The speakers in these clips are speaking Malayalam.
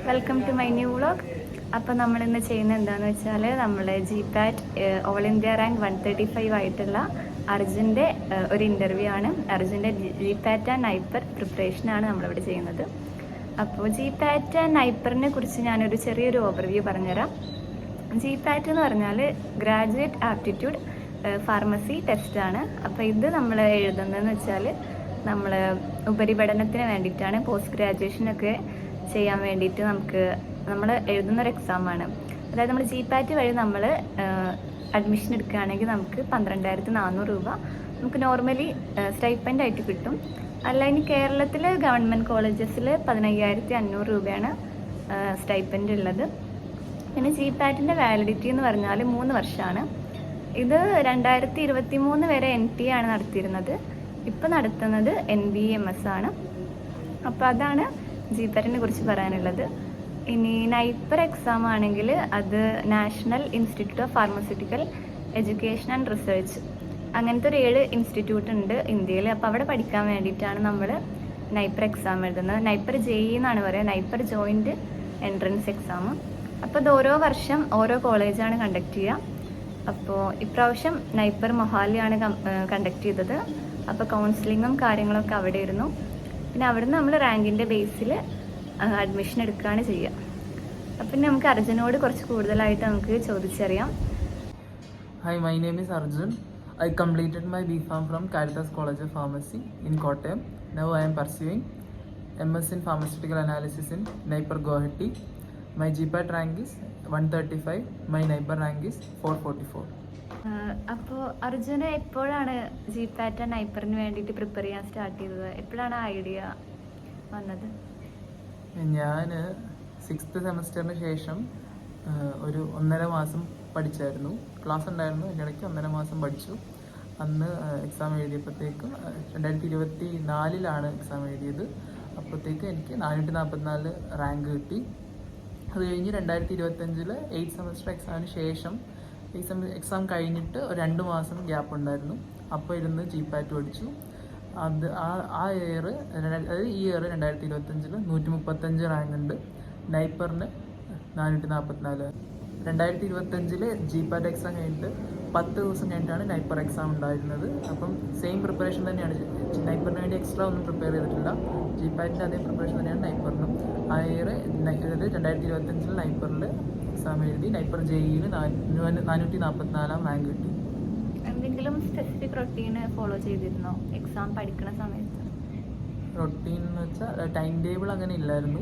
Welcome to my new vlog. അപ്പോൾ നമ്മളിന്ന് ചെയ്യുന്നത് എന്താണെന്ന് വെച്ചാൽ നമ്മൾ GPAT ഓൾ ഇന്ത്യ റാങ്ക് 135 ആയിട്ടുള്ള അർജുൻ്റെ ഒരു ഇൻ്റർവ്യൂ ആണ്. അർജുൻ്റെ GPAT ആൻഡ് നൈപ്പർ പ്രിപ്പറേഷനാണ് നമ്മളിവിടെ ചെയ്യുന്നത്. അപ്പോൾ GPAT ആൻഡ് നൈപ്പറിനെ കുറിച്ച് ഞാനൊരു ചെറിയൊരു ഓവർവ്യൂ പറഞ്ഞുതരാം. GPAT എന്ന് പറഞ്ഞാൽ ഗ്രാജുവേറ്റ് ആപ്റ്റിറ്റ്യൂഡ് ഫാർമസി ടെസ്റ്റാണ്. അപ്പോൾ ഇത് നമ്മൾ എഴുതുന്നതെന്ന് വെച്ചാൽ നമ്മൾ ഉപരിപഠനത്തിന് വേണ്ടിയിട്ടാണ്. പോസ്റ്റ് ഗ്രാജുവേഷനൊക്കെ ചെയ്യാൻ വേണ്ടിയിട്ട് നമ്മൾ എഴുതുന്നൊരു എക്സാമാണ്. അതായത് നമ്മൾ GPAT വഴി നമ്മൾ അഡ്മിഷൻ എടുക്കുകയാണെങ്കിൽ നമുക്ക് 12,400 രൂപ നമുക്ക് നോർമലി സ്റ്റൈപ്പൻ്റ് ആയിട്ട് കിട്ടും. അല്ല, ഇനി കേരളത്തിൽ ഗവൺമെൻറ് കോളേജസിൽ 15,500 രൂപയാണ് സ്റ്റൈപ്പൻ്റ് ഉള്ളത്. പിന്നെ GPATൻ്റെ വാലിഡിറ്റി എന്ന് പറഞ്ഞാൽ 3 വർഷമാണ്. ഇത് 2023 വരെ NT ആണ് നടത്തിയിരുന്നത്. ഇപ്പോൾ നടത്തുന്നത് NBMS ആണ്. അപ്പോൾ അതാണ് GPATനെ കുറിച്ച് പറയാനുള്ളത്. ഇനി നൈപ്പർ എക്സാം ആണെങ്കിൽ അത് national institute of pharmaceutical education and research, അങ്ങനത്തെ ഒരു 7 ഇൻസ്റ്റിറ്റ്യൂട്ട് ഉണ്ട് ഇന്ത്യയിൽ. അപ്പോൾ അവിടെ പഠിക്കാൻ വേണ്ടിയിട്ടാണ് നമ്മൾ നൈപ്പർ എക്സാം എഴുതുന്നത്. നൈപ്പർ JEE എന്നാണ് പറയുക, നൈപ്പർ ജോയിൻറ്റ് എൻട്രൻസ് എക്സാം. അപ്പോൾ ഇത് ഓരോ വർഷം ഓരോ കോളേജാണ് കണ്ടക്ട് ചെയ്യുക. അപ്പോൾ ഇപ്രാവശ്യം നൈപ്പർ മൊഹാലിയാണ് കണ്ടക്ട് ചെയ്തത്. അപ്പോൾ കൗൺസിലിങ്ങും കാര്യങ്ങളൊക്കെ അവിടെ ഇരുന്നു. പിന്നെ അവിടുന്ന് നമ്മൾ റാങ്കിൻ്റെ ബേസിൽ അഡ്മിഷൻ എടുക്കുകയാണ് ചെയ്യുക. അപ്പം നമുക്ക് അർജുനോട് കുറച്ച് കൂടുതലായിട്ട് നമുക്ക് ചോദിച്ചറിയാം. Hi, my name is Arjun. I completed my B.Pharm from Caritas College of Pharmacy in Kottayam. Now I am pursuing MS in Pharmaceutical Analysis in NIPER Guwahati. My GPAT rank is 135. My NIPER rank is 444. അപ്പോൾ അർജുന എപ്പോഴാണ് GPAT നൈപ്പറിന് വേണ്ടിയിട്ട് പ്രിപ്പയർ ചെയ്യാൻ സ്റ്റാർട്ട് ചെയ്തത്? എപ്പോഴാണ് ഐഡിയ വന്നത്? ഞാൻ 6th സെമസ്റ്ററിന് ശേഷം ഒരു 1.5 മാസം പഠിച്ചായിരുന്നു. ക്ലാസ് ഉണ്ടായിരുന്നു, അതിൻ്റെ ഇടയ്ക്ക് 1.5 മാസം പഠിച്ചു. അന്ന് എക്സാം എഴുതിയപ്പോഴത്തേക്കും 2024 എക്സാം എഴുതിയത്. അപ്പോഴത്തേക്ക് എനിക്ക് 444 റാങ്ക് കിട്ടി. അത് കഴിഞ്ഞ് 2025 8th സെമസ്റ്റർ എക്സാമിന് ശേഷം എക്സാം കഴിഞ്ഞിട്ട് ഒരു 2 മാസം ഗ്യാപ്പ് ഉണ്ടായിരുന്നു. അപ്പോൾ ഇരുന്ന് GPAT പഠിച്ചു. അത് ആ ഇയർ, അതായത് ഈ ഇയർ 2025 135 റാങ്ക് ഉണ്ട്. നൈപ്പറിന് 444. 2025 GPAT എക്സാം കഴിഞ്ഞിട്ട് 10 ദിവസം കഴിഞ്ഞിട്ടാണ് നൈപ്പർ എക്സാം ഉണ്ടായിരുന്നത്. അപ്പം സെയിം പ്രിപ്പറേഷൻ തന്നെയാണ്. നൈപ്പറിന് വേണ്ടി എക്സ്ട്രാ ഒന്നും പ്രിപ്പയർ ചെയ്തിട്ടില്ല. GPATൻ്റെ അതേ പ്രിപ്പറേഷൻ തന്നെയാണ് നൈപ്പറിനും. ആ ഇയർ, അതായത് 2025 നൈപ്പറിൽ എക്സാം എഴുതി. നൈപ്പർ JEE 444 റാങ്ക് കിട്ടി. എന്തെങ്കിലും സ്പെസിഫിക് റൊട്ടീന് ഫോളോ ചെയ്തിരുന്നോ എക്സാം പഠിക്കുന്ന സമയത്ത്? റൊട്ടീൻ എന്ന് വെച്ചാൽ ടൈം ടേബിൾ അങ്ങനെ ഇല്ലായിരുന്നു.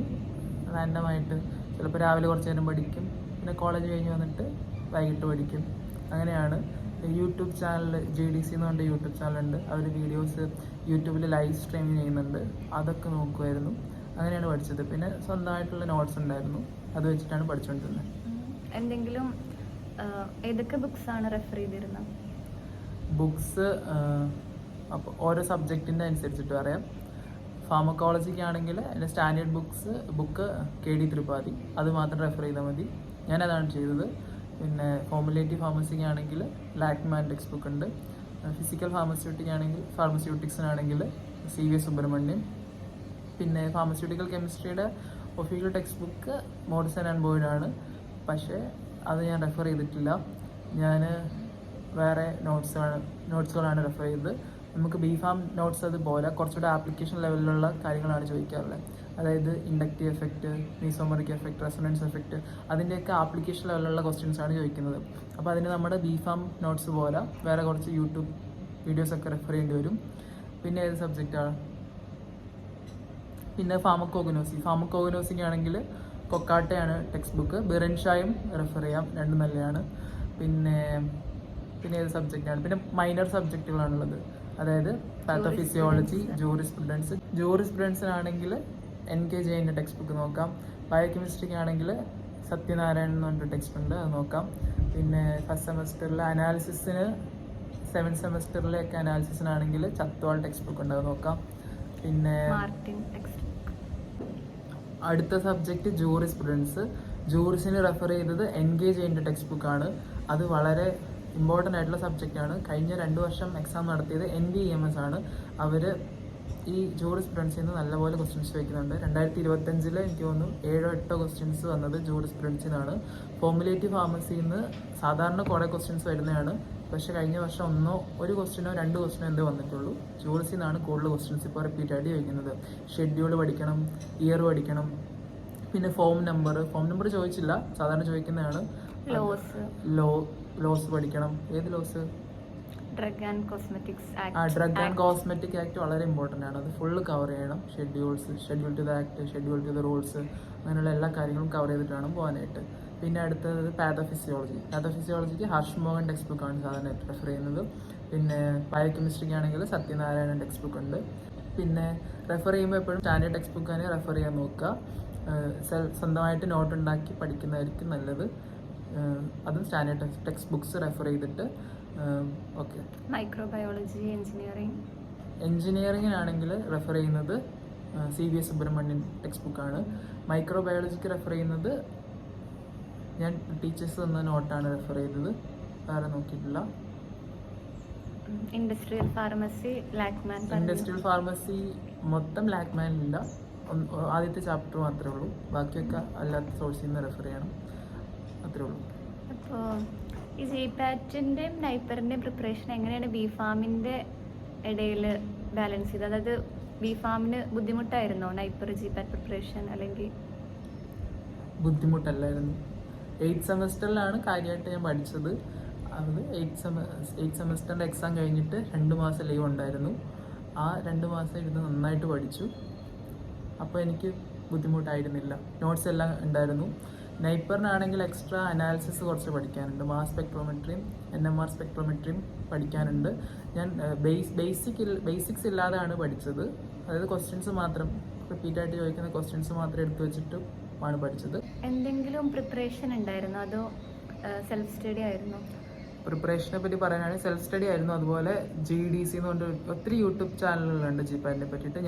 റാൻഡമായിട്ട് ചിലപ്പോൾ രാവിലെ കുറച്ച് നേരം പഠിക്കും, പിന്നെ കോളേജ് കഴിഞ്ഞ് വന്നിട്ട് വൈകിട്ട് പഠിക്കും. അങ്ങനെയാണ്. യൂട്യൂബ് ചാനൽ JDC എന്ന് പറഞ്ഞ യൂട്യൂബ് ചാനലുണ്ട്. അവർ വീഡിയോസ് യൂട്യൂബിൽ ലൈവ് സ്ട്രീമിങ് ചെയ്യുന്നുണ്ട്. അതൊക്കെ നോക്കുമായിരുന്നു. അങ്ങനെയാണ് പഠിച്ചത്. പിന്നെ സ്വന്തമായിട്ടുള്ള നോട്ട്സ് ഉണ്ടായിരുന്നു, അത് വെച്ചിട്ടാണ് പഠിച്ചുകൊണ്ടിരുന്നത്. എന്തെങ്കിലും ഏതൊക്കെ ബുക്സാണ് റെഫർ ചെയ്തിരുന്നത്? ബുക്സ് അപ്പോൾ ഓരോ സബ്ജക്റ്റിൻ്റെ അനുസരിച്ചിട്ട് പറയാം. ഫാർമക്കോളജിക്ക് ആണെങ്കിൽ എൻ്റെ സ്റ്റാൻഡേർഡ് ബുക്ക് KD ത്രിപാഠി, അത് മാത്രം റെഫർ ചെയ്താൽ മതി. ഞാനതാണ് ചെയ്തത്. പിന്നെ ഫോമുലേറ്റീവ് ഫാർമസിക്ക് ആണെങ്കിൽ ലാക്മാൻ ടെക്സ്റ്റ് ബുക്ക് ഉണ്ട്. ഫിസിക്കൽ ഫാർമസ്യൂട്ടിക്സിനാണെങ്കിൽ CVS സുബ്രഹ്മണ്യം. പിന്നെ ഫാർമസ്യൂട്ടിക്കൽ കെമിസ്ട്രിയുടെ official text book Morrison and Boyd ആണ്. പക്ഷേ അത് ഞാൻ റെഫർ ചെയ്തിട്ടില്ല. ഞാൻ വേറെ നോട്ട്സുകളാണ് റെഫർ ചെയ്തത്. നമുക്ക് B.Pharm നോട്ട്സ് അതുപോലെ കുറച്ചുകൂടെ ആപ്ലിക്കേഷൻ ലെവലിലുള്ള കാര്യങ്ങളാണ് ചോദിക്കാറുള്ളത്. അതായത് inductive effect, mesomeric effect, resonance effect, അതിൻ്റെയൊക്കെ ആപ്ലിക്കേഷൻ ലെവലിലുള്ള ക്വസ്റ്റ്യൻസാണ് ചോദിക്കുന്നത്. അപ്പോൾ അതിന് നമ്മുടെ B.Pharm നോട്ട്സ് പോലെ വേറെ കുറച്ച് യൂട്യൂബ് വീഡിയോസൊക്കെ റെഫർ ചെയ്യേണ്ടി വരും. പിന്നെ ഏത് സബ്ജക്റ്റാണ്? പിന്നെ ഫാർമക്കോഗ്നോസിക്ക് ആണെങ്കിൽ കൊക്കാട്ടയാണ് ടെക്സ്റ്റ് ബുക്ക്. ബിറൻഷായും റെഫർ ചെയ്യാം, രണ്ടും നല്ലതാണ്. പിന്നെ ഏത് സബ്ജക്റ്റാണ്? പിന്നെ മൈനർ സബ്ജക്റ്റുകളാണുള്ളത്. അതായത് പാത്തോഫിസിയോളജി, ജൂറിസ്പ്രുഡൻസിനാണെങ്കിൽ NK ജെയിൻ്റെ ടെക്സ്റ്റ് ബുക്ക് നോക്കാം. ബയോകെമിസ്ട്രിക്ക് ആണെങ്കിൽ സത്യനാരായണൻ എന്ന് പറഞ്ഞിട്ട് ടെക്സ്റ്റ് ഉണ്ട്, അത് നോക്കാം. പിന്നെ ഫസ്റ്റ് സെമസ്റ്ററിലെ അനാലിസിസിന് 7th സെമസ്റ്ററിലേക്ക് അനാലിസിസിനാണെങ്കിൽ ചത്വാൾ ടെക്സ്റ്റ് ബുക്ക് ഉണ്ട്, അത് നോക്കാം. പിന്നെ അടുത്ത സബ്ജക്റ്റ് ജൂറിസിന് റെഫർ ചെയ്തത് NK ജെയിൻ്റെ ടെക്സ്റ്റ് ബുക്കാണ്. അത് വളരെ ഇമ്പോർട്ടൻ്റ് ആയിട്ടുള്ള സബ്ജക്റ്റാണ്. കഴിഞ്ഞ 2 വർഷം എക്സാം നടത്തിയത് NBMS ആണ്. അവർ ഈ ജൂറിസ്പ്രുഡൻസിൽ നിന്ന് നല്ലപോലെ ക്വസ്റ്റ്യൻസ് ചോദിക്കുന്നുണ്ട്. 2025 എനിക്ക് തോന്നുന്നു 7-8 ക്വസ്റ്റ്യൻസ് വന്നത് ജൂറിസ്പ്രുഡൻസിനാണ്. ഫോർമുലേറ്റീവ് ഫാർമസിയിൽ നിന്ന് സാധാരണ കുറേ ക്വസ്റ്റ്യൻസ് വരുന്നതാണ്. പക്ഷേ കഴിഞ്ഞ വർഷം ഒരു ക്വസ്റ്റ്യനോ 2 ക്വസ്റ്റ്യനോ എന്തേ വന്നിട്ടുള്ളൂ. ജൂറിസിൽ നിന്നാണ് കൂടുതൽ ക്വസ്റ്റ്യൻസ് ഇപ്പോൾ റിപ്പീറ്റ് ആയിട്ട് ചോദിക്കുന്നത്. ഷെഡ്യൂൾ പഠിക്കണം, ഇയർ പഠിക്കണം, പിന്നെ ഫോം നമ്പർ ചോദിച്ചില്ല, സാധാരണ ചോദിക്കുന്നതാണ്. ലോസ് പഠിക്കണം. ഏത് laws? Drug and cosmetics drug and cosmetic act വളരെ ഇമ്പോർട്ടൻ്റ് ആണ്. അത് ഫുള്ള് കവർ ചെയ്യണം. Schedule to the act, schedule to the rules, അങ്ങനെയുള്ള എല്ലാ കാര്യങ്ങളും കവർ ചെയ്തിട്ട് വേണം പോകാനായിട്ട്. പിന്നെ അടുത്തത് പാത്തോഫിസിയോളജിക്ക് ഹർഷ് മോഹൻ ടെക്സ്റ്റ് ബുക്കാണ് സാധാരണ റെഫർ ചെയ്യുന്നത്. പിന്നെ ബയോകെമിസ്ട്രിക്ക് ആണെങ്കിൽ സത്യനാരായണൻ ടെക്സ്റ്റ് ബുക്ക് ഉണ്ട്. പിന്നെ റെഫർ ചെയ്യുമ്പോൾ എപ്പോഴും സ്റ്റാൻഡേർഡ് ടെക്സ്റ്റ് ബുക്ക് തന്നെ റെഫർ ചെയ്യാൻ നോക്കുക. സ്വന്തമായിട്ട് നോട്ട് ഉണ്ടാക്കി പഠിക്കുന്നതായിരിക്കും നല്ലത്. അതും സ്റ്റാൻഡേർഡ് ടെക്സ്റ്റ് ബുക്സ് റെഫർ ചെയ്തിട്ട്. ഓക്കെ. മൈക്രോബയോളജി, എഞ്ചിനീയറിങ്ങിനാണെങ്കിൽ റെഫർ ചെയ്യുന്നത് CVS സുബ്രഹ്മണ്യൻ ടെക്സ്റ്റ് ബുക്കാണ്. മൈക്രോബയോളജിക്ക് റെഫർ ചെയ്യുന്നത് ഞാൻ ടീച്ചേഴ്സ് തന്ന നോട്ടാണ് റെഫർ ചെയ്തത്, വേറെ നോക്കിയിട്ടില്ല. ഇൻഡസ്ട്രിയൽ ഫാർമസി മൊത്തം ലാക്മാനില്ല, ആദ്യത്തെ ചാപ്റ്റർ മാത്രമേ ഉള്ളൂ. ബാക്കിയൊക്കെ അല്ലാത്ത സോഴ്സിൽ നിന്ന് റെഫർ ചെയ്യണം, അത്രേ ഉള്ളൂ. അപ്പോൾ ഈ GPAT-ൻ്റെയും നൈപ്പറിൻ്റെയും പ്രിപ്പറേഷൻ എങ്ങനെയാണ് B.Pharm-ൻ്റെ ഇടയിൽ ബാലൻസ് ചെയ്തത്? അതായത് B.Pharm-ന് ബുദ്ധിമുട്ടായിരുന്നോ നൈപ്പർ GPAT പ്രിപ്പറേഷൻ? അല്ലെങ്കിൽ ബുദ്ധിമുട്ടല്ലായിരുന്നു. 8th സെമസ്റ്ററിലാണ് കാര്യമായിട്ട് ഞാൻ പഠിച്ചത്. അത് 8th സെമസ്റ്ററിൻ്റെ എക്സാം കഴിഞ്ഞിട്ട് 2 മാസം ലീവ് ഉണ്ടായിരുന്നു. ആ 2 മാസം ഇരുന്ന് നന്നായിട്ട് പഠിച്ചു. അപ്പോൾ എനിക്ക് ബുദ്ധിമുട്ടായിരുന്നില്ല. നോട്ട്സ് എല്ലാം ഉണ്ടായിരുന്നു. നൈപ്പറിനാണെങ്കിൽ എക്സ്ട്രാ അനാലിസിസ് കുറച്ച് പഠിക്കാനുണ്ട്. മാസ് സ്പെക്ട്രോമെട്രിയും NMR സ്പെക്ട്രോമെട്രിയും പഠിക്കാനുണ്ട്. ഞാൻ ബേസിക്സ് ഇല്ലാതെയാണ് പഠിച്ചത്. അതായത് ക്വസ്റ്റ്യൻസ് മാത്രം റിപ്പീറ്റായിട്ട് ചോദിക്കുന്ന ക്വസ്റ്റ്യൻസ് മാത്രം എടുത്തു വെച്ചിട്ട് ആണ് പഠിച്ചത്. എന്തെങ്കിലും പ്രിപ്പറേഷൻ ഉണ്ടായിരുന്നോ അതോ സെൽഫ് സ്റ്റഡി ആയിരുന്നോ? പ്രിപ്പറേഷനെ പറ്റി പറയാനാണെങ്കിൽ സെൽഫ് സ്റ്റഡി ആയിരുന്നു. അതുപോലെ GDC എന്ന് പറഞ്ഞിട്ട് ഒത്തിരി യൂട്യൂബ് ചാനലുകളുണ്ട് GPAT-നെ പറ്റിയിട്ട്.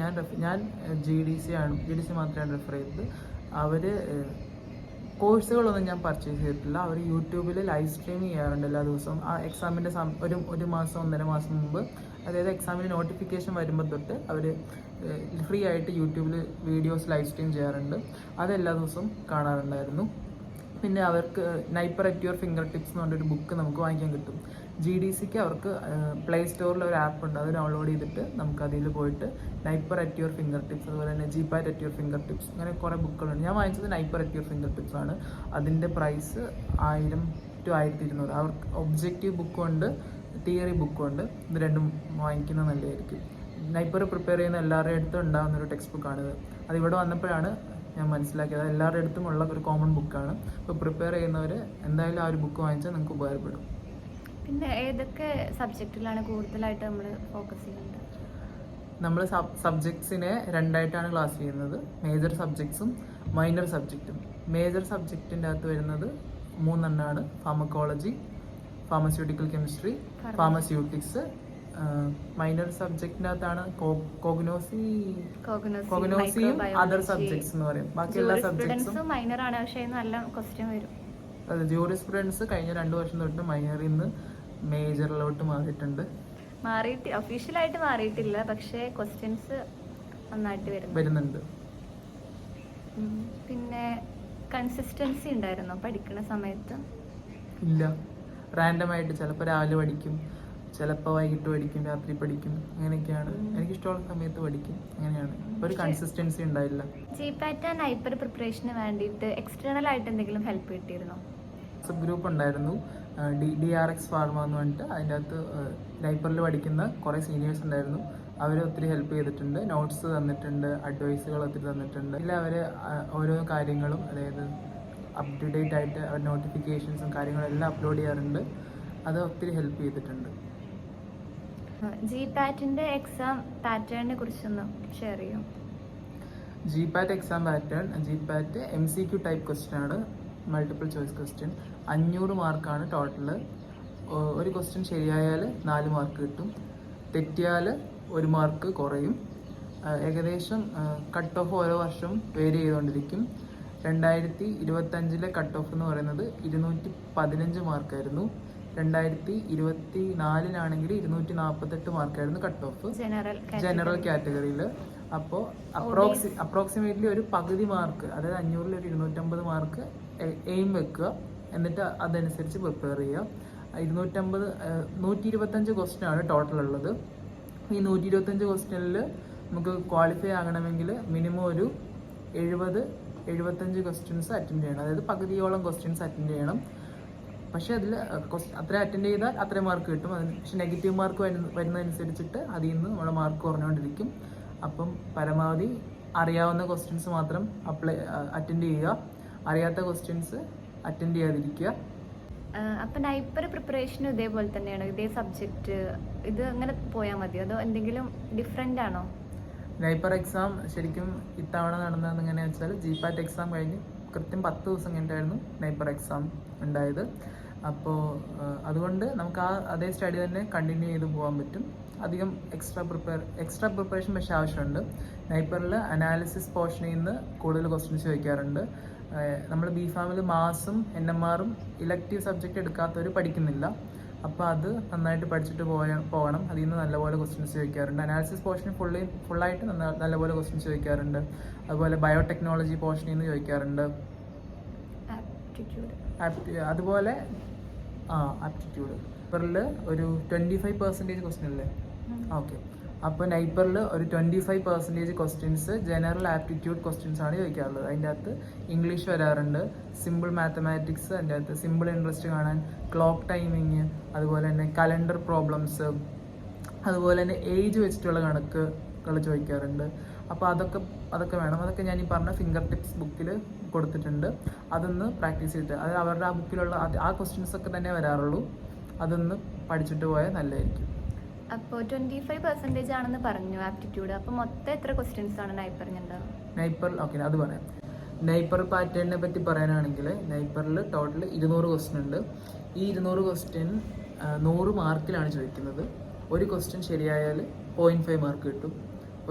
ഞാൻ GDC മാത്രമാണ് റെഫർ ചെയ്തത്. അവർ കോഴ്സുകളൊന്നും ഞാൻ പർച്ചേസ് ചെയ്തിട്ടില്ല. അവർ യൂട്യൂബിൽ ലൈവ് സ്ട്രീം ചെയ്യാറുണ്ട് എല്ലാ ദിവസവും. ആ എക്സാമിൻ്റെ ഒരു മാസം 1.5 മാസം മുമ്പ്, അതായത് എക്സാമിന് നോട്ടിഫിക്കേഷൻ വരുമ്പോൾ തൊട്ട് അവർ ഫ്രീ ആയിട്ട് യൂട്യൂബിൽ വീഡിയോസ് ലൈവ് സ്ട്രീം ചെയ്യാറുണ്ട്. അതെല്ലാ ദിവസവും കാണാറുണ്ടായിരുന്നു. പിന്നെ അവർക്ക് NIPER at your finger tips എന്ന് പറഞ്ഞൊരു ബുക്ക് നമുക്ക് വാങ്ങിക്കാൻ കിട്ടും. GDCക്ക് അവർക്ക് പ്ലേ സ്റ്റോറിൽ ഒരു ആപ്പ് ഉണ്ട്, അത് ഡൗൺലോഡ് ചെയ്തിട്ട് നമുക്ക് അതിൽ പോയിട്ട് NIPER at your finger tips, അതുപോലെ തന്നെ GPAT at your finger tips, അങ്ങനെ കുറേ ബുക്കുകളുണ്ട്. ഞാൻ വാങ്ങിച്ചത് NIPER at your finger tips ആണ്. അതിൻ്റെ പ്രൈസ് 1000 to 1200. അവർക്ക് ഒബ്ജക്റ്റീവ് ബുക്കും ഉണ്ട്, തിയറി ബുക്കും ഉണ്ട്. ഇത് രണ്ടും വാങ്ങിക്കുന്നത് നല്ലതായിരിക്കും. നൈപ്പർ പ്രിപ്പയർ ചെയ്യുന്ന എല്ലാവരുടെ അടുത്തും ഉണ്ടാകുന്നൊരു ടെക്സ്റ്റ് ബുക്കാണിത്. അതിവിടെ വന്നപ്പോഴാണ് ഞാൻ മനസ്സിലാക്കിയത്. എല്ലാവരുടെ അടുത്തും ഉള്ള ഒരു കോമൺ ബുക്കാണ്. അപ്പോൾ പ്രിപ്പയർ ചെയ്യുന്നവർ എന്തായാലും ആ ഒരു ബുക്ക് വാങ്ങിച്ചാൽ നിങ്ങൾക്ക് ഉപകാരപ്പെടും. പിന്നെ ഏതൊക്കെ സബ്ജക്റ്റിലാണ് കൂടുതലായിട്ട് നമ്മൾ ഫോക്കസ് ചെയ്യുന്നത്? നമ്മൾ സബ്ജക്ട്സിനെ 2ആയിട്ടാണ് ക്ലാസ് ചെയ്യുന്നത്. മേജർ സബ്ജക്ട്സും മൈനർ സബ്ജക്റ്റും. മേജർ സബ്ജക്റ്റിൻ്റെ അകത്ത് വരുന്നത് 3 എണ്ണമാണ്. Pharmacology, pharmaceutical chemistry, pharmaceutics. Minor സബ്ജക്റ്റിൻ്റെ അകത്താണ് കോഗ്നോസിയും അതർ സബ്ജക്ട്സ് എന്ന് പറയും. ബാക്കി എല്ലാ സബ്ജക്ട്സും മൈനർ ആണ്. പക്ഷേ നല്ല ക്വസ്റ്റ്യൻ വരും. അതെ, ജൂറിസ്പ്രുഡൻസ് കഴിഞ്ഞ 2 വർഷം തൊട്ട് മൈനറിൽ നിന്ന് മേജറിലോട്ട് മാറിയിട്ടുണ്ട്. ഒഫീഷ്യലായിട്ട് മാറിയിട്ടില്ല, പക്ഷേ ക്വസ്റ്റ്യൻസ് നന്നായിട്ട് വരുന്നുണ്ട്. പിന്നെ കൺസിസ്റ്റൻസി ഉണ്ടായിരുന്നോ പഠിക്കുന്ന സമയത്ത്? ഇല്ല, റാൻഡമായിട്ട് ചിലപ്പോൾ രാവിലെ പഠിക്കും, ചിലപ്പോൾ വൈകിട്ട് പഠിക്കും, രാത്രി പഠിക്കും, അങ്ങനെയൊക്കെയാണ്. എനിക്കിഷ്ടമുള്ള സമയത്ത് പഠിക്കും, അങ്ങനെയാണ്. ഒരു കൺസിസ്റ്റൻസി ഉണ്ടായില്ല. GPAT ആൻഡ് നൈപ്പർ പ്രിപ്പറേഷന് വേണ്ടിയിട്ട് എക്സ്റ്റേണൽ ആയിട്ട് എന്തെങ്കിലും ഹെൽപ്പ് കിട്ടിയിരുന്നോ? സബ് ഗ്രൂപ്പ് ഉണ്ടായിരുന്നു, DRX ഫാർമ എന്ന് പറഞ്ഞിട്ട്. അതിൻ്റെ അകത്ത് നൈപ്പറിൽ പഠിക്കുന്ന കുറേ സീനിയേഴ്സ് ഉണ്ടായിരുന്നു. അവർ ഒത്തിരി ഹെൽപ്പ് ചെയ്തിട്ടുണ്ട്, നോട്ട്സ് തന്നിട്ടുണ്ട്, അഡ്വൈസുകൾ ഒത്തിരി തന്നിട്ടുണ്ട്. ഇതിൽ അവർ ഓരോ കാര്യങ്ങളും, അതായത് അപ് ടു ഡേറ്റ് ആയിട്ട് അവർ നോട്ടിഫിക്കേഷൻസും കാര്യങ്ങളെല്ലാം അപ്ലോഡ് ചെയ്യാറുണ്ട്. അത് ഒത്തിരി ഹെൽപ്പ് ചെയ്തിട്ടുണ്ട്. GPAT-ൻ്റെ എക്സാം പാറ്റേണിനെ കുറിച്ചൊന്ന് ഷെയർ ചെയ്യും. GPAT exam pattern, GPAT MCQ type question ആണ്, മൾട്ടിപ്പിൾ ചോയ്സ് ക്വസ്റ്റ്യൻ. 500 മാർക്കാണ് ടോട്ടൽ. ഒരു ക്വസ്റ്റ്യൻ ശരിയായാൽ 4 മാർക്ക് കിട്ടും, തെറ്റിയാൽ 1 മാർക്ക് കുറയും. ഏകദേശം കട്ട് ഓഫ് ഓരോ വർഷം വേരി ചെയ്തുകൊണ്ടിരിക്കും. 2025 കട്ട് ഓഫ് എന്ന് പറയുന്നത് 215 മാർക്കായിരുന്നു. 2024 248 മാർക്കായിരുന്നു കട്ട് ഓഫ് ജനറൽ കാറ്റഗറിയിൽ. അപ്പോൾ അപ്രോക്സിമേറ്റ്ലി ഒരു പകുതി മാർക്ക്, അതായത് 500-ൽ ഒരു 250 മാർക്ക് എയിം വെക്കുക. എന്നിട്ട് അതനുസരിച്ച് പ്രിപ്പയർ ചെയ്യുക. 125 ക്വസ്റ്റ്യൻ ആണ് ടോട്ടൽ ഉള്ളത്. ഈ 125 ക്വസ്റ്റ്യനിൽ നമുക്ക് ക്വാളിഫൈ ആകണമെങ്കിൽ മിനിമം ഒരു 70-75 ക്വസ്റ്റ്യൻസ് അറ്റൻഡ് ചെയ്യണം. അതായത് പകുതിയോളം ക്വസ്റ്റ്യൻസ് അറ്റൻഡ് ചെയ്യണം. പക്ഷേ അതിൽ അത്ര അറ്റൻഡ് ചെയ്താൽ അത്രയും മാർക്ക് കിട്ടും. പക്ഷെ നെഗറ്റീവ് മാർക്ക് വരുന്നതനുസരിച്ചിട്ട് അതിൽ നിന്ന് നമ്മുടെ മാർക്ക് കുറഞ്ഞുകൊണ്ടിരിക്കും. അപ്പം പരമാവധി അറിയാവുന്ന ക്വസ്റ്റ്യൻസ് മാത്രം അറ്റൻഡ് ചെയ്യുക. അറിയാത്ത ക്വസ്റ്റ്യൻസ് അറ്റൻഡ് ചെയ്യാതിരിക്കുക. അപ്പം നൈപ്പർ പ്രിപ്പറേഷനും ഇതേപോലെ തന്നെയാണോ? ഇതേ സബ്ജക്റ്റ് ഇത് അങ്ങനെ പോയാൽ മതിയോ, അതോ എന്തെങ്കിലും ഡിഫറെൻ്റ് ആണോ? നൈപ്പർ എക്സാം ശരിക്കും ഇത്തവണ നടന്നതെന്ന് എങ്ങനെയാണെന്ന് വെച്ചാൽ ജിപാറ്റ് എക്സാം കഴിഞ്ഞ് കൃത്യം 10 ദിവസം കഴിഞ്ഞിട്ടായിരുന്നു നൈപ്പർ എക്സാം ഉണ്ടായത്. അപ്പോൾ അതുകൊണ്ട് നമുക്ക് അതേ സ്റ്റഡി തന്നെ കണ്ടിന്യൂ ചെയ്ത് പോകാൻ പറ്റും. അധികം എക്സ്ട്രാ പ്രിപ്പറേഷൻ പക്ഷേ ആവശ്യമുണ്ട്. നൈപ്പറിൽ അനാലിസിസ് പോർഷനിൽ നിന്ന് കൂടുതൽ ക്വസ്റ്റ്യൻസ് ചോദിക്കാറുണ്ട്. നമ്മൾ ബി ഫാമിൽ മാസും NMR ഇലക്റ്റീവ് സബ്ജക്റ്റ് എടുക്കാത്തവർ പഠിക്കുന്നില്ല. അപ്പോൾ അത് നന്നായിട്ട് പഠിച്ചിട്ട് പോകണം. അതിൽ നിന്ന് നല്ലപോലെ ക്വസ്റ്റ്യൻസ് ചോദിക്കാറുണ്ട്. അനാലിസിസ് പോർഷൻ ഫുള്ളായിട്ട് നല്ലപോലെ ക്വസ്റ്റ്യൻസ് ചോദിക്കാറുണ്ട്. അതുപോലെ ബയോടെക്നോളജി പോർഷനിൽ നിന്ന് ചോദിക്കാറുണ്ട്. അതുപോലെ ആപ്റ്റിറ്റ്യൂഡ് നൈപ്പറിൽ ഒരു 25% ക്വസ്റ്റ്യൻ അല്ലേ? ഓക്കെ. അപ്പോൾ നൈപ്പറിൽ ഒരു 25% ക്വസ്റ്റ്യൻസ് ജനറൽ ആപ്റ്റിറ്റ്യൂഡ് ക്വസ്റ്റ്യൻസ് ആണ് ചോദിക്കാറുള്ളത്. അതിൻ്റെ അകത്ത് ഇംഗ്ലീഷ് വരാറുണ്ട്, സിമ്പിൾ മാത്തമാറ്റിക്സ്, അതിൻ്റെ അകത്ത് സിമ്പിൾ ഇൻട്രസ്റ്റ് കാണാൻ, ക്ലോക്ക് ടൈമിങ്, അതുപോലെ തന്നെ കലണ്ടർ പ്രോബ്ലംസ്, അതുപോലെ തന്നെ ഏജ് വെച്ചിട്ടുള്ള കണക്കുകൾ ചോദിക്കാറുണ്ട്. അപ്പോൾ അതൊക്കെ വേണം. അതൊക്കെ ഞാൻ ഈ പറഞ്ഞ ഫിംഗർ ടിപ്സ് ബുക്കിൽ കൊടുത്തിട്ടുണ്ട്. അതൊന്ന് പ്രാക്ടീസ് ചെയ്തിട്ട്, അത് അവരുടെ ആ ബുക്കിലുള്ള ആ ക്വസ്റ്റ്യൻസ് ഒക്കെ തന്നെ വരാറുള്ളൂ. അതൊന്ന് പഠിച്ചിട്ട് പോയാൽ നല്ലതായിരിക്കും. അപ്പോൾ 25% ആണെന്ന് പറഞ്ഞു ആപ്റ്റിറ്റ്യൂഡ്. അപ്പോൾ മൊത്തം എത്ര ക്വസ്റ്റ്യൻസ് ആണ് നൈപ്പറിനുണ്ടാവും? ഓക്കെ, അത് പറയാം. നൈപ്പർ പാറ്റേണിനെ പറ്റി പറയാനാണെങ്കിൽ നൈപ്പറിൽ ടോട്ടൽ 200 ക്വസ്റ്റ്യൻ ഉണ്ട്. ഈ 200 ക്വസ്റ്റ്യൻ 100 മാർക്കിലാണ് ചോദിക്കുന്നത്. ഒരു ക്വസ്റ്റ്യൻ ശരിയായാൽ 0.5 മാർക്ക് കിട്ടും.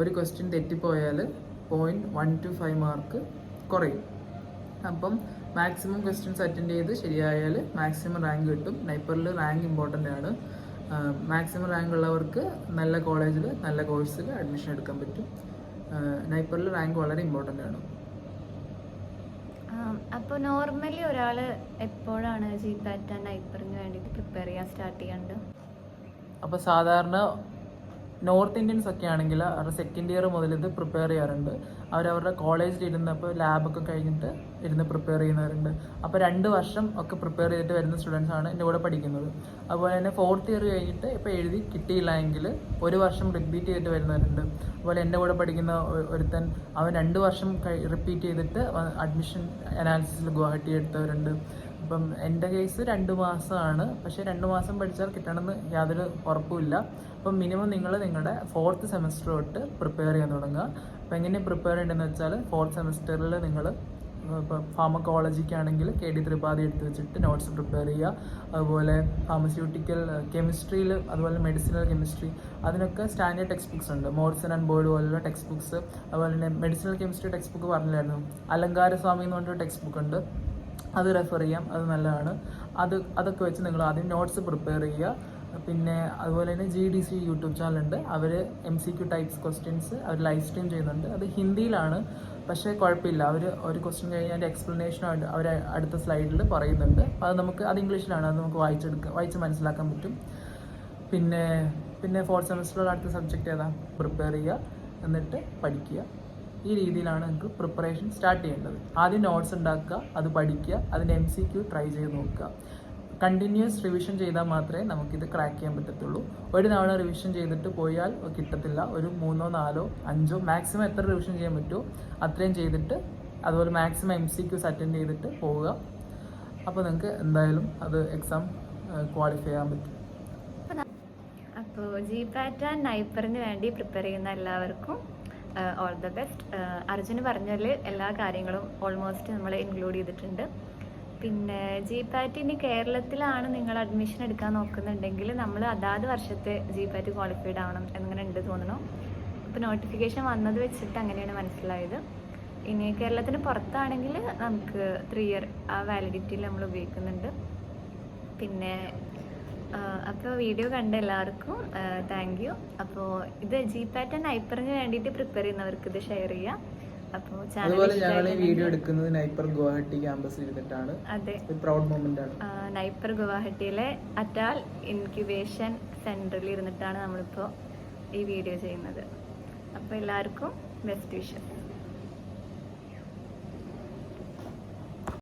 ഒരു ക്വസ്റ്റ്യൻ തെറ്റിപ്പോയാൽ 0.125 മാർക്ക് കുറയും. അപ്പം മാക്സിമം ക്വസ്റ്റ്യൻസ് അറ്റൻഡ് ചെയ്ത് ശരിയായാൽ മാക്സിമം റാങ്ക് കിട്ടും. നൈപ്പറിൽ റാങ്ക് ഇമ്പോർട്ടൻ്റ് ആണ്. മാക്സിമം റാങ്ക് ഉള്ളവർക്ക് നല്ല കോളേജിൽ നല്ല കോഴ്സിൽ അഡ്മിഷൻ എടുക്കാൻ പറ്റും. നൈപ്പറിൽ റാങ്ക് വളരെ ഇമ്പോർട്ടൻ്റ് ആണ്. അപ്പോൾ നോർമലി ഒരാൾ എപ്പോഴാണ് ജിപാറ്റ് ആൻഡ് നൈപ്പറിന് വേണ്ടിയിട്ട് പ്രിപ്പയർ ചെയ്യാൻ സ്റ്റാർട്ട് ചെയ്യാണ്ട്? അപ്പോൾ സാധാരണ നോർത്ത് ഇന്ത്യൻസ് ഒക്കെ ആണെങ്കിൽ അവരുടെ സെക്കൻഡ് ഇയർ മുതൽ ഇത് പ്രിപ്പയർ ചെയ്യാറുണ്ട്. അവരവരുടെ കോളേജിൽ ഇരുന്നപ്പോൾ ലാബൊക്കെ കഴിഞ്ഞിട്ട് ഇരുന്ന് പ്രിപ്പയർ ചെയ്യുന്നവരുണ്ട്. അപ്പോൾ 2 വർഷം ഒക്കെ പ്രിപ്പയർ ചെയ്തിട്ട് വരുന്ന സ്റ്റുഡൻസ് ആണ് എൻ്റെ കൂടെ പഠിക്കുന്നത്. അതുപോലെ തന്നെ 4th ഇയർ കഴിഞ്ഞിട്ട് ഇപ്പോൾ എഴുതി കിട്ടിയില്ല എങ്കിൽ 1 വർഷം റിപ്പീറ്റ് ചെയ്തിട്ട് വരുന്നവരുണ്ട്. അതുപോലെ എൻ്റെ കൂടെ പഠിക്കുന്ന ഒരുത്തൻ അവൻ 2 വർഷം റിപ്പീറ്റ് ചെയ്തിട്ട് അഡ്മിഷൻ അനാലിസിസിൽ ഗുവാഹട്ടി എടുത്തവരുണ്ട്. അപ്പം എൻ്റെ കേസ് 2 മാസമാണ്. പക്ഷേ 2 മാസം പഠിച്ചാൽ കിട്ടണമെന്ന് യാതൊരു ഉറപ്പുമില്ല. അപ്പം മിനിമം നിങ്ങൾ നിങ്ങളുടെ 4th സെമസ്റ്റർ തൊട്ട് പ്രിപ്പയർ ചെയ്യാൻ തുടങ്ങുക. അപ്പോൾ എങ്ങനെ പ്രിപ്പയർ ചെയ്യേണ്ടതെന്ന് വെച്ചാൽ 4th സെമസ്റ്ററിൽ നിങ്ങൾ ഇപ്പോൾ ഫാർമക്കോളജിക്കാണെങ്കിൽ KD ത്രിപാഠി എടുത്ത് വെച്ചിട്ട് നോട്ട്സ് പ്രിപ്പയർ ചെയ്യുക. അതുപോലെ ഫാർമസ്യൂട്ടിക്കൽ കെമിസ്ട്രിയിൽ, അതുപോലെ മെഡിസിനൽ കെമിസ്ട്രി, അതിനൊക്കെ സ്റ്റാൻഡേർഡ് ടെക്സ്റ്റ് ബുക്സ് ഉണ്ട്. മോർസൺ ആൻഡ് ബോയ്ഡ് പോലുള്ള ടെക്സ്റ്റ് ബുക്സ്. അതുപോലെ തന്നെ മെഡിസിനൽ കെമിസ്ട്രി ടെക്സ്റ്റ് ബുക്ക് പറഞ്ഞില്ലായിരുന്നു, അലങ്കാരസ്വാമി എന്ന് പറഞ്ഞൊരു ടെക്സ്റ്റ് ബുക്ക് ഉണ്ട്. അത് റെഫർ ചെയ്യാം, അത് നല്ലതാണ്. അതൊക്കെ വെച്ച് നിങ്ങൾ ആദ്യം നോട്ട്സ് പ്രിപ്പയർ ചെയ്യുക. പിന്നെ അതുപോലെ തന്നെ GDC യൂട്യൂബ് ചാനലുണ്ട്. അവർ MCQ ടൈപ്സ് ക്വസ്റ്റ്യൻസ് അവർ ലൈവ് സ്ട്രീം ചെയ്യുന്നുണ്ട്. അത് ഹിന്ദിയിലാണ്, പക്ഷേ കുഴപ്പമില്ല. അവർ ഒരു ക്വസ്റ്റ്യൻ കഴിഞ്ഞ് അതിൻ്റെ എക്സ്പ്ലനേഷൻ അവർ അടുത്ത സ്ലൈഡിൽ പറയുന്നുണ്ട്. അത് ഇംഗ്ലീഷിലാണ്. അത് നമുക്ക് വായിച്ച് മനസ്സിലാക്കാൻ പറ്റും. പിന്നെ 4th സെമസ്റ്ററിൽ അടുത്ത സബ്ജക്റ്റ് ഏതാ പ്രിപ്പയർ ചെയ്യുക, എന്നിട്ട് പഠിക്കുക. ഈ രീതിയിലാണ് നിങ്ങൾക്ക് പ്രിപ്പറേഷൻ സ്റ്റാർട്ട് ചെയ്യേണ്ടത്. ആദ്യം നോട്ട്സ് ഉണ്ടാക്കുക, അത് പഠിക്കുക, അതിൻ്റെ MCQ ട്രൈ ചെയ്ത് നോക്കുക. കണ്ടിന്യൂസ് റിവിഷൻ ചെയ്താൽ മാത്രമേ നമുക്കിത് ക്രാക്ക് ചെയ്യാൻ പറ്റത്തുള്ളൂ. ഒരു തവണ റിവിഷൻ ചെയ്തിട്ട് പോയാൽ കിട്ടത്തില്ല. ഒരു 3, 4, 5 മാക്സിമം എത്ര റിവിഷൻ ചെയ്യാൻ പറ്റുമോ അത്രയും ചെയ്തിട്ട്, അതുപോലെ മാക്സിമം MCQs അറ്റൻഡ് ചെയ്തിട്ട് പോവുക. അപ്പോൾ നിങ്ങൾക്ക് എന്തായാലും അത് എക്സാം ക്വാളിഫൈ ചെയ്യാൻ പറ്റും. അപ്പോൾ ജിപാറ്റ് ആൻഡ് നൈപ്പറിന് വേണ്ടി പ്രിപ്പയർ ചെയ്യുന്ന എല്ലാവർക്കും ഓൾ ദ ബെസ്റ്റ്. അർജുന് പറഞ്ഞതിൽ എല്ലാ കാര്യങ്ങളും ഓൾമോസ്റ്റ് നമ്മൾ ഇൻക്ലൂഡ് ചെയ്തിട്ടുണ്ട്. പിന്നെ ജിപാറ്റ് ഇനി കേരളത്തിലാണ് നിങ്ങൾ അഡ്മിഷൻ എടുക്കാൻ നോക്കുന്നുണ്ടെങ്കിൽ നമ്മൾ അതാത് വർഷത്തെ ജിപാറ്റ് ക്വാളിഫൈഡ് ആവണം എന്നിങ്ങനെ ഉണ്ട് തോന്നണു. ഇപ്പോൾ നോട്ടിഫിക്കേഷൻ വന്നത് വെച്ചിട്ട് അങ്ങനെയാണ് മനസ്സിലായത്. ഇനി കേരളത്തിന് പുറത്താണെങ്കിൽ നമുക്ക് 3 ഇയർ ആ വാലിഡിറ്റിയിൽ നമ്മൾ ഉപയോഗിക്കുന്നുണ്ട്. പിന്നെ അപ്പോൾ വീഡിയോ കണ്ട എല്ലാവർക്കും താങ്ക് യു. അപ്പോൾ ഇത് GPAT നൈപ്പറിന് വേണ്ടിയിട്ട് പ്രിപ്പയർ ചെയ്യുന്നവർക്ക് ഇത് ഷെയർ ചെയ്യാം. അപ്പോൾ അതുപോലെ ഞങ്ങൾ ഈ വീഡിയോ എടുക്കുന്നത് നൈപ്പർ ഗുവാഹട്ടി ക്യാമ്പസിൽ ഇരുന്നിട്ടാണ്. അതെ, ഒരു പ്രൗഡ് മൊമെന്റ് ആണ്. നൈപ്പർ ഗുവാഹട്ടിയിലെ അറ്റാൽ ഇൻക്യുബേഷൻ സെന്ററിൽ ഇരുന്നിട്ടാണ് നമ്മളിപ്പോൾ ഈ വീഡിയോ ചെയ്യുന്നത്. അപ്പോൾ എല്ലാവർക്കും ബെസ്റ്റ് വിഷസ്.